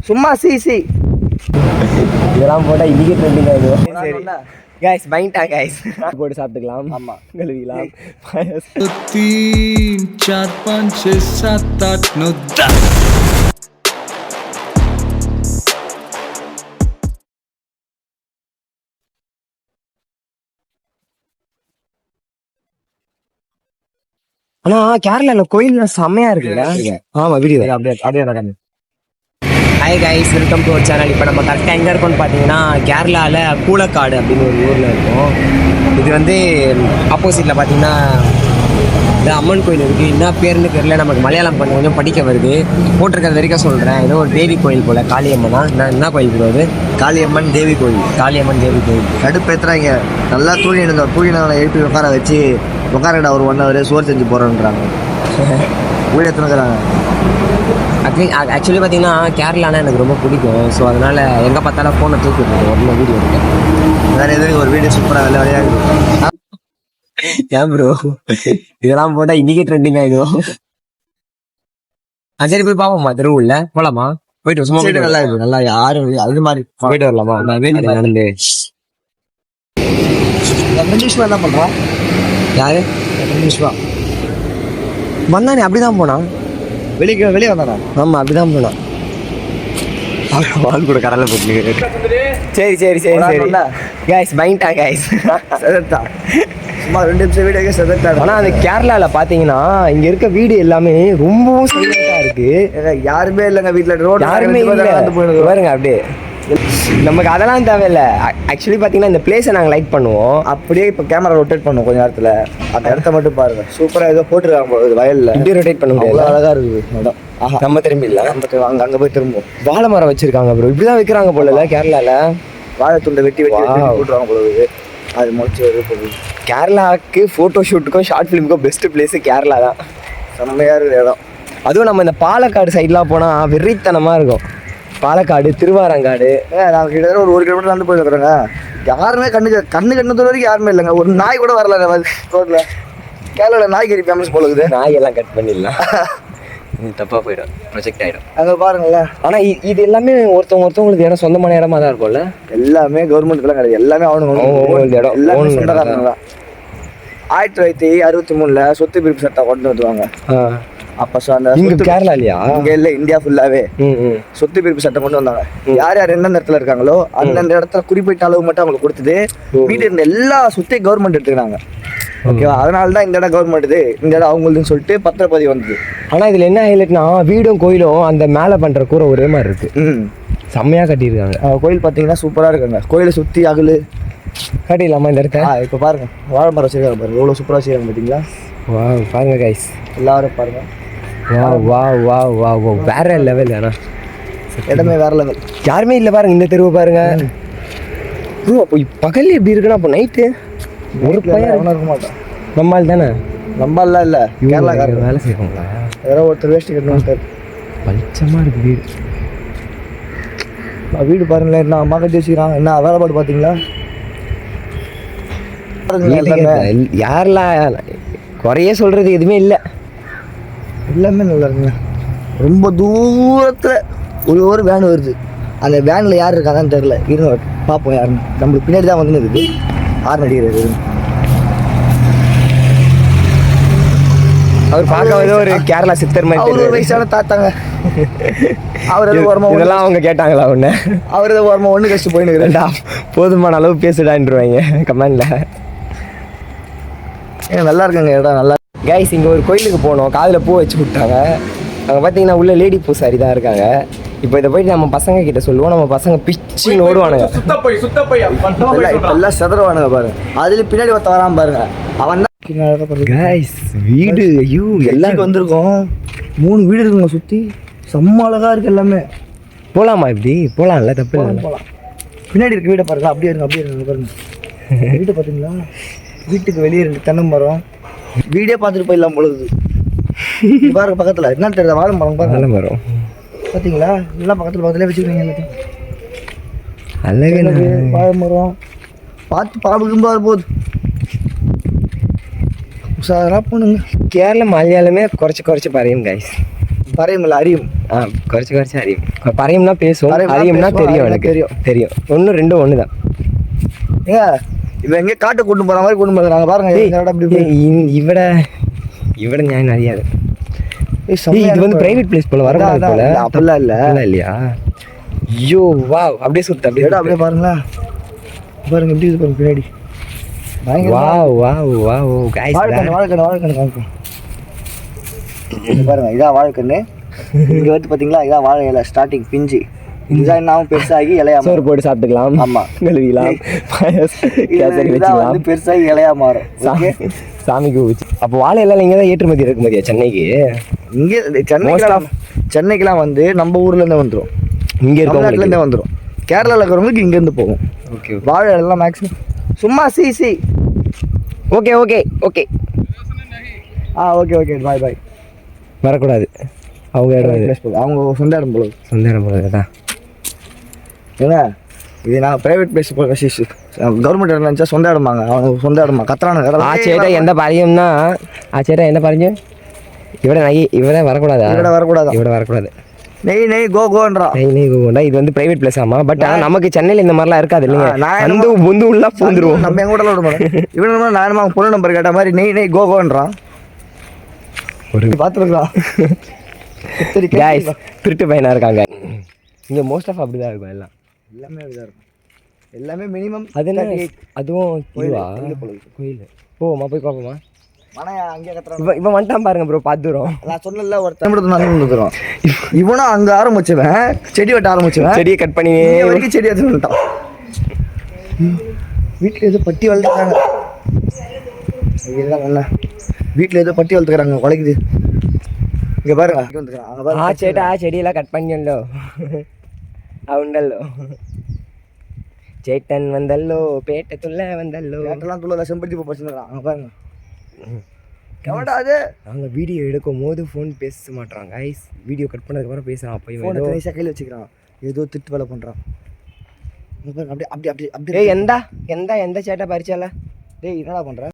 சும்மா சி இதெல்லாம் போட்டால் இன்னைக்கு ட்ரெண்டிங் ஆகிடும். சரி கைஸ் பைண்டா கைஸ் போட்டு சாப்பிட்டுக்கலாம். ஆமாம் கழுவிக்கலாம். 3 4 5 6 7 8 9 10. ஆனா கேரளால கோயில் செம்மையா இருக்குல்ல. ஆமா வீடியோ அப்படியே நடக்காது. Hi guys, welcome to our channel. இப்போ நம்ம கரெக்டாக எங்கே இருக்கோம்னு பார்த்தீங்கன்னா கேரளாவில் கூலக்காடு அப்படின்னு ஒரு ஊரில் இருக்கும். இது வந்து ஆப்போசிட்டில் பார்த்தீங்கன்னா இந்த அம்மன் கோயில் இருக்குது. என்ன பேருன்னு தெரியல, நமக்கு மலையாளம் கொஞ்சம் படிக்க வருது. போட்டிருக்கிறது வரைக்கும் சொல்கிறேன். ஏதோ ஒரு தேவி கோயில் போல், காளியம்மனா என்ன கோயில் போகுது? காளியம்மன் தேவி கோயில். காளியம்மன் தேவி கோயில் கடுப்பேற்றுறாங்க. நல்லா தூங்கினவங்களை எழுப்பி உட்கார வச்சு உட்காரடா ஒரு 1 hour சோறு செஞ்சு போகிறோன்றாங்க. வீடு எத்தனைக்கிறாங்க. ஆக்சுவலி பார்த்தீங்கன்னா கேரளானா எனக்கு ரொம்ப பிடிக்கும். ஸோ அதனால் எங்கே பார்த்தாலும் ஃபோனை தூக்கிட்டு ஒரு வீடியோ இருக்குது. வேறு எதுவும் ஒரு வீடியோ சூப்பராக வெள்ளையாக இருக்குது. ஏன் ப்ரோ இதெல்லாம் போட்டால் இன்றைக்கி ட்ரெண்டிங் ஆகிடும். சரி போய் பார்ப்போம்மா, தெருவுள்ள போகலாமா? போயிட்டு சும்மா போயிட்டு நல்லா இருக்குது. நல்லா யாரும் அது மாதிரி போயிட்டு வரலாமா? நான் வேணும் நடந்து விஸ்வா என்ன பண்ணுறான்? யாரு விஸ்வா வந்தானே? அப்படி தான் போனான். வெளியே வந்தானா? ஆமாம் அப்படி தான் போனான். வால் கூட கடலில் போட்டு. சரி கைஸ் பைண்டா கைஸ் செதட்டா. சும்மா 2 நிமிஷம் வீடியோ செதட்டா. ஆனால் அந்த கேரளாவில் பார்த்தீங்கன்னா இங்கே இருக்க வீடு எல்லாமே ரொம்பவும் சைலண்டாக இருக்குது. யாருமே இல்லைங்க வீட்டில். ரோடு யாருமே இல்லை. பாருங்க அப்படியே. நமக்கு அதெல்லாம் தேவையில்லை. ஆக்சுவலி பார்த்தீங்கன்னா இந்த பிளேஸை நாங்கள் லைக் பண்ணுவோம். அப்படியே இப்போ கேமரா ரொட்டேட் பண்ணுவோம் கொஞ்சம் நேரத்தில். அந்த இடத்த மட்டும் பாருங்கள். சூப்பராக ஏதோ போட்டுருக்காங்க போகுது வயலில். இப்படி ரொட்டேட் பண்ண முடியாது. அழகாக இருக்குது இடம். நம்ம திரும்பி இல்லை, அங்கே போய் திரும்புவோம். வாழை மரம் வச்சுருக்காங்க ப்ரோ. இப்படி தான் வைக்கிறாங்க போல இல்லை கேரளாவில். வாழைத்துண்டை வெட்டி போட்டுருவாங்க போல. அது முடிச்சு வருது போகுது. கேரளாவுக்கு ஃபோட்டோ ஷூட்டுக்கும் ஷார்ட் ஃபிலிமுக்கும் பெஸ்ட்டு பிளேஸு கேரளா தான். செம்மையாக இருக்குது இடம். அதுவும் நம்ம இந்த பாலக்காடு சைட்லாம் போனால் வெறித்தனமாக இருக்கும். பாலக்காடு, திருவாரங்காடு. நாங்கள் கிட்டத்தட்ட ஒரு கிலோமீட்டர் நடந்து போயிருக்கிறோங்க. யாருமே கண்ணு தூரம் வரைக்கும் யாருமே இல்லைங்க. ஒரு நாய் கூட வரல ரோட்டில். கேரளாவில் நாய்கறி ஃபேமஸ் போல இருக்குது. நாயெல்லாம் கட் பண்ணிடலாம். தப்பாக போயிடும், ப்ரொஜெக்ட் ஆகிடும். அங்கே பாருங்களேன். ஆனால் இது எல்லாமே ஒருத்தவங்களுக்கு இடம் சொந்தமான இடமா தான் இருக்கும்ல. எல்லாமே கவர்மெண்ட்டுக்கெல்லாம் கிடையாது. எல்லாமே அவனுங்க இடம். எல்லாமே சொந்தக்காரங்க தான். 1963 சொத்து பிரிப்பு சட்டம் கொண்டு வந்துருவாங்க. அப்போ அந்த கேரளா இல்லையா? இங்கே இல்லை, இந்தியா ஃபுல்லாகவே சொத்து பிரிப்பு சட்டம் கொண்டு வந்தாங்க. யார் எந்தெந்த இடத்துல இருக்காங்களோ அந்தந்த இடத்துல குறிப்பிட்ட அளவு மட்டும் அவங்களுக்கு கொடுத்துட்டு வீடு இருந்த எல்லா சொத்தையும் கவர்மெண்ட் எடுத்துக்கிறாங்க. ஓகேவா? அதனால தான் இந்த இடம் கவர்மெண்ட்டு, இந்த இடம் அவங்களுதுன்னு சொல்லிட்டு பத்திரப்பதிவு வந்தது. ஆனால் இதில் என்ன ஹைலைட்னா வீடும் கோயிலும் அந்த மேலே பண்ணுற கூரை ஒரே மாதிரி இருக்குது. செம்மையாக கட்டியிருக்காங்க. கோயில் பார்த்தீங்கன்னா சூப்பராக இருக்காங்க. கோயிலை சுற்றி அகல் கட்டிடலாமா இந்த இடத்த? இப்போ பாருங்கள், வாழை மரம் வச்சுருக்காங்க பாருங்கள். எவ்வளோ சூப்பராக வச்சுருக்காங்க பார்த்தீங்களா? வா பாருங்க கைஸ், எல்லாரும் பாருங்கள். வா வேற லெவல். ஆனால் இடமே வேற லெவல். யாருமே இல்லை பாருங்க. இந்த தெருவை பாருங்க ப்ரோ. அப்போ பகல் எப்படி இருக்குன்னா அப்போ நைட்டு ஒரு பையன் இருக்க மாட்டான். நம்மால் தானே? நம்மால்லாம் இல்லை, கேரளாக்காரங்க வேலை செய்வாங்களா? யாரோ ஒருத்தர் வேஸ்ட்டு கட்டணும். பளிச்சமாக இருக்குது வீடு. வீடு பாருங்களேன், என்ன அம்மா கட்டி வச்சுக்கிறான். என்ன வேலைப்பாடு பார்த்தீங்களா? யாரெல்லாம் குறைய சொல்கிறது எதுவுமே இல்லை. எல்லாமே நல்லா இருக்குங்க. ரொம்ப தூரத்தில் ஒரு வேன் வருது. அந்த வேனில் யார் இருக்காங்கன்னு தெரில. இருங்க பார்ப்போம் யாருன்னு. நம்மளுக்கு பின்னாடி தான் வந்து இருக்குது. ஆறு அடிக்கிறது. அவர் பார்க்க ஒரு கேரளா சித்தர் மாதிரி. ஒரு வயசான தாத்தாங்க. அவர் இதெல்லாம் அவங்க கேட்டாங்களா ஒன்று? அவர் எதாவது ஓரமாக ஒன்று கழிச்சு போயின்னு போதுமான அளவு பேசுடான்ருவாங்க கமெண்டில். நல்லா இருக்குங்க இடம். நல்லா கைஸ், இங்கே ஒரு கோயிலுக்கு போனோம். காதில் பூ வச்சு விட்டாங்க. அங்கே பார்த்தீங்கன்னா உள்ள லேடி பூசாரி தான் இருக்காங்க. இப்போ இதை போயிட்டு நம்ம பசங்க கிட்ட சொல்லுவோம். நம்ம பசங்க பிச்சு ஓடுவானுங்க. எல்லாம் செதறுவானுங்க பாருங்க. அதுல பின்னாடி ஒருத்த வராம பாருங்க. அவன் தான் கைஸ் வீடு. ஐயோ எல்லாருக்கும் வந்திருக்கோம். 3 வீடு இருக்குங்க சுற்றி. செம்ம அழகா இருக்கு எல்லாமே. போகலாமா? இப்படி போகலாம்ல, தப்பு இல்லை. போகலாம். பின்னாடி இருக்க வீடை பாருங்க. அப்படியே இருங்க பாருங்க. வீட்டை பார்த்தீங்களா? வீட்டுக்கு வெளியே 2 தென்னை மரம். வீடே பார்த்துட்டு போயிடலாம் பொழுது. பாருங்க பக்கத்தில் என்ன தெரியல, வாழை மரம் பாருங்க. வாழை மரம் பார்த்தீங்களா? எல்லாம் பக்கத்தில் வச்சுக்கிறீங்க எல்லாத்தையும். அழகு வாழை மரம் பார்த்து பாடுக்கும்போது போகுது. உஷாராக போனுங்க. கேரள மலையாளமே குறைச்சி பறையும் கைஸ். பறையும் இல்லை, அறியும். குறைச்சி அறியும். பறையம்னா பேசும், பறையம்னா அறியும்னா பேசும், தெரியும். அறியும்னா எனக்கு தெரியும். தெரியும். ஒன்று ரெண்டும் ஒன்று தான். ஏங்க இவன் எங்கே காட்டு கொண்டு போகிற மாதிரி கொண்டு போகிறாங்க பாருங்க. இவட நியாயம் அறியாது. செம்மையா இது வந்து இருக்கு. பிரைவேட் பிளேஸ் போல வரக்கூடாது போல. அப்படிலாம் இல்லை இல்லையா? ஐயோ வா, அப்படியே சுத்து, அப்படியே அப்படியே அப்படியே பாருங்களா, பாருங்க எப்படி இது பாருங்க பின்னாடி. வா வா வா गाइस. வாழைக்கண்ணு காமிப்போம். பாருங்க இதான் வாழைக்கண்ணு. இங்கே வந்து பார்த்தீங்களா இதான் வாழை இலை ஸ்டார்டிங் பிஞ்சு. இதுதான் என்ன பெருசாகி இலையா சோறு போட்டு சாப்பிட்டுக்கலாம். ஆமா கழுவிலாம், கேசரி இதான் வச்சுக்கலாம். வந்து பெருசாகி இலையா மாறும். ஓகே சாமிக்கு ஊச்சி. அப்போ வாழை எல்லாம் இங்கே தான் ஏற்றுமதி இறக்குமதியா சென்னைக்கு? இங்கே சென்னைக்கெல்லாம் வந்து நம்ம ஊர்ல இருந்தே வந்துடும், இங்கே தமிழ்நாட்டுல இருக்க இருந்தே வந்துடும். கேரளாவில் இருக்கிறவங்களுக்கு இங்கேருந்து போகும். ஓகே வாழை எல்லாம் மேக்ஸிமம் சும்மா சி okay okay okay. Okay okay bye bye. வரக்கூடாது, அவங்க இடம் இது. அவங்க சொந்த இடம் போல. சொந்த இடம் போகிறது தான். ஏன்னா இது நான் பிரைவேட் பிளேஸ் போல கவர்மெண்ட் இடம் நினச்சா சொந்த இடமாங்க. அவங்க சொந்த இடமா கத்துறானுங்க. ചേട്ടാ എന്താ പറയുന്ന ചേട്ടാ എന്താ പറഞ്ഞു? ഇവിടെ வரக்கூடாதா? ഇവിടെ வரக்கூடாது. நெய் கோன்றா. நெய் கோண்டா. இது வந்து பிரைவேட் பிளேஸ் ஆமா. பட் நமக்கு சென்னையில் இந்த மாதிரிலாம் இருக்காது இல்லைங்க. வந்து புந்து உள்ள பூந்துருவோம். நம்ம எங்க கூட விட மாட்டோம். இவன் நான் பொண்ணு நம்பர் கேட்ட மாதிரி நெய் கோன்றான். ஒரு பார்த்துருக்கலாம். திருட்டு பையனா இருக்காங்க இங்கே. மோஸ்ட் ஆஃப் அப்படிதான் இருக்கும். எல்லாமே அப்படிதான் இருக்கும். எல்லாமே மினிமம். அது என்ன? அதுவும் கோயில். கோயில். போமா போய் பார்ப்போமா? மனையா அங்கே கத்துறான். இவன் வந்துட்டான் பாருங்க ப்ரோ, பார்த்துரும். நான் சொன்னல ஒருத்தன் இவனும் அங்கே ஆரம்பிச்சுவேன் செடி வெட்ட ஆரம்பிச்சுவேன். செடியை கட் பண்ணி வரைக்கும் செடி எடுத்து வந்துட்டான். வீட்டில் ஏதோ பட்டி வளர்த்துக்கிறாங்க. என்ன வீட்டில் ஏதோ பட்டி வளர்த்துக்கிறாங்க, குலைக்குது. இங்கே பாருங்க அங்கே பாருங்க. சேட்டா செடியெல்லாம் கட் பண்ணியല്ലോ అవుండల్లో சேட்டன் வந்தல்லோ பேட்டை துள்ள வந்தல்லோ. பேட்டெல்லாம் துள்ள செம்பருத்தி பூ பறிச்சுக்கிறான். அங்கே பாருங்க. கவடா அது நாங்கள் வீடியோ எடுக்கும் போது ஃபோன் பேச மாட்டாங்க ஐஸ். வீடியோ கட் பண்ணதுக்கப்புறம் பேசுகிறான். அப்போ ஃபோனை நைஸாக கையில் வச்சுக்கிறான். ஏதோ திட்டு வேலை பண்ணுறான். அப்படியே அப்படியே அப்படியே அப்படியே. ஏய் எந்த சேட்டை பறிச்சால? டேய் என்னடா பண்ணுற?